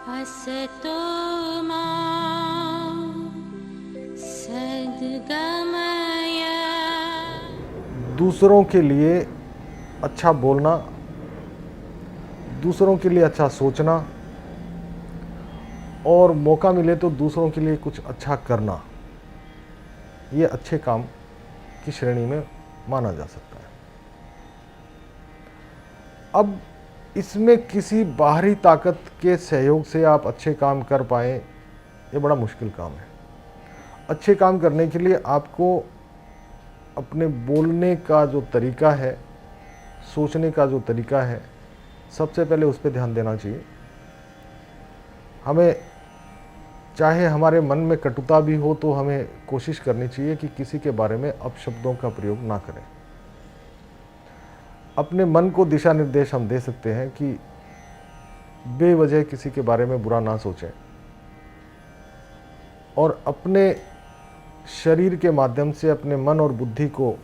असतो मा सद्गमय। दूसरों के लिए अच्छा बोलना, दूसरों के लिए अच्छा सोचना और मौका मिले तो दूसरों के लिए कुछ अच्छा करना, ये अच्छे काम की श्रेणी में माना जा सकता है। अब इसमें किसी बाहरी ताकत के सहयोग से आप अच्छे काम कर पाएँ, ये बड़ा मुश्किल काम है। अच्छे काम करने के लिए आपको अपने बोलने का जो तरीका है, सोचने का जो तरीका है, सबसे पहले उस पर ध्यान देना चाहिए। हमें चाहे हमारे मन में कटुता भी हो तो हमें कोशिश करनी चाहिए कि किसी के बारे में अपशब्दों का प्रयोग ना करें। अपने मन को दिशा निर्देश हम दे सकते हैं कि बेवजह किसी के बारे में बुरा ना सोचें और अपने शरीर के माध्यम से अपने मन और बुद्धि को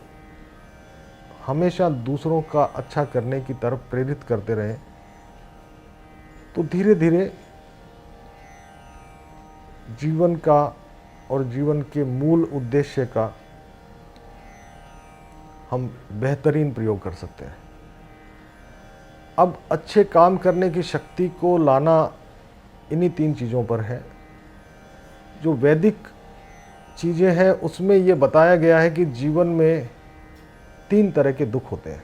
हमेशा दूसरों का अच्छा करने की तरफ प्रेरित करते रहें, तो धीरे धीरे जीवन का और जीवन के मूल उद्देश्य का हम बेहतरीन प्रयोग कर सकते हैं। अब अच्छे काम करने की शक्ति को लाना इन्हीं 3 चीज़ों पर है। जो वैदिक चीज़ें हैं उसमें ये बताया गया है कि जीवन में 3 तरह के दुख होते हैं,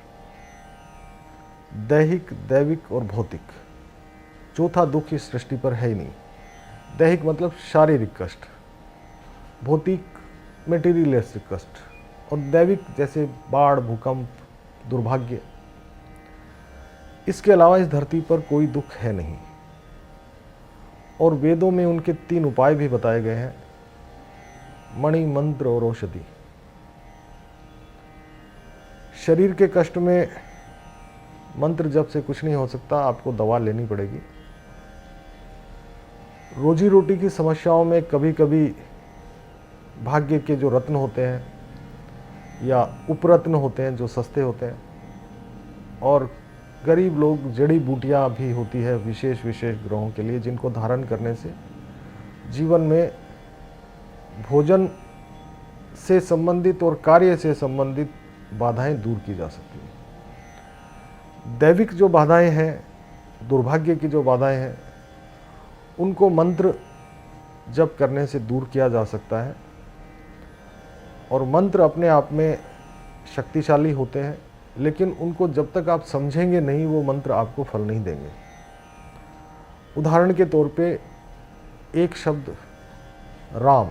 दैहिक, दैविक और भौतिक। चौथा दुख इस सृष्टि पर है ही नहीं। दैहिक मतलब शारीरिक कष्ट, भौतिक मेटीरियलिस्टिक कष्ट, और दैविक जैसे बाढ़, भूकंप, दुर्भाग्य। इसके अलावा इस धरती पर कोई दुख है नहीं। और वेदों में उनके 3 उपाय भी बताए गए हैं, मणि, मंत्र और औषधि। शरीर के कष्ट में मंत्र जप से कुछ नहीं हो सकता, आपको दवा लेनी पड़ेगी। रोजी रोटी की समस्याओं में कभी कभी भाग्य के जो रत्न होते हैं या उपरत्न होते हैं जो सस्ते होते हैं, और गरीब लोग जड़ी बूटियाँ भी होती है विशेष विशेष ग्रहों के लिए, जिनको धारण करने से जीवन में भोजन से संबंधित और कार्य से संबंधित बाधाएं दूर की जा सकती हैं। दैविक जो बाधाएं हैं, दुर्भाग्य की जो बाधाएं हैं, उनको मंत्र जप करने से दूर किया जा सकता है। और मंत्र अपने आप में शक्तिशाली होते हैं, लेकिन उनको जब तक आप समझेंगे नहीं, वो मंत्र आपको फल नहीं देंगे। उदाहरण के तौर पे एक शब्द राम,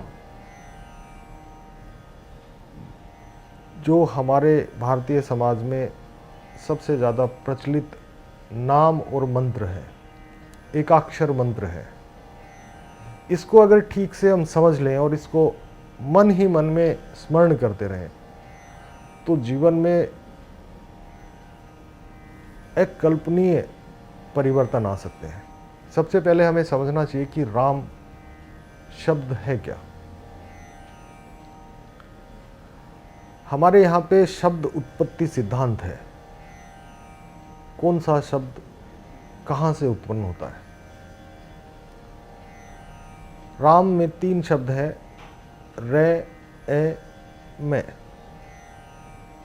जो हमारे भारतीय समाज में सबसे ज़्यादा प्रचलित नाम और मंत्र है, एकाक्षर मंत्र है। इसको अगर ठीक से हम समझ लें और इसको मन ही मन में स्मरण करते रहें, तो जीवन में अकल्पनीय परिवर्तन आ सकते हैं। सबसे पहले हमें समझना चाहिए कि राम शब्द है क्या। हमारे यहाँ पे शब्द उत्पत्ति सिद्धांत है। कौन सा शब्द कहाँ से उत्पन्न होता है। राम में 3 शब्द हैं, रे, ए, मैं।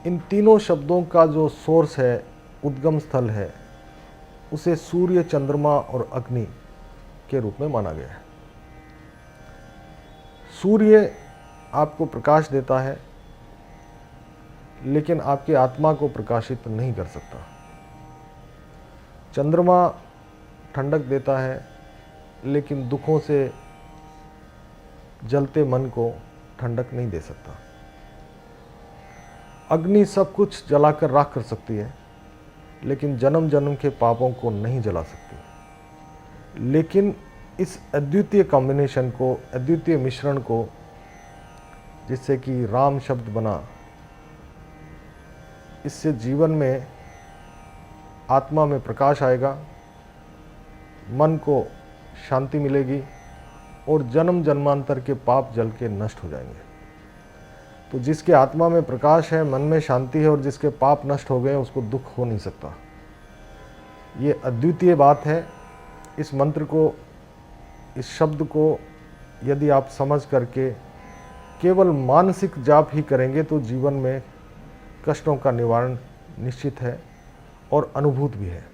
इन तीनों शब्दों का जो सोर्स है, उद्गम स्थल है, उसे सूर्य, चंद्रमा और अग्नि के रूप में माना गया है। सूर्य आपको प्रकाश देता है, लेकिन आपकी आत्मा को प्रकाशित नहीं कर सकता। चंद्रमा ठंडक देता है, लेकिन दुखों से जलते मन को ठंडक नहीं दे सकता। अग्नि सब कुछ जलाकर राख कर सकती है, लेकिन जन्म जन्म के पापों को नहीं जला सकती। लेकिन इस अद्वितीय कॉम्बिनेशन को, अद्वितीय मिश्रण को, जिससे कि राम शब्द बना, इससे जीवन में आत्मा में प्रकाश आएगा, मन को शांति मिलेगी और जन्म जन्मांतर के पाप जल के नष्ट हो जाएंगे। तो जिसके आत्मा में प्रकाश है, मन में शांति है, और जिसके पाप नष्ट हो गए, उसको दुख हो नहीं सकता। ये अद्वितीय बात है। इस मंत्र को इस शब्द को यदि आप समझ करके केवल मानसिक जाप ही करेंगे तो जीवन में कष्टों का निवारण निश्चित है और अनुभूत भी है।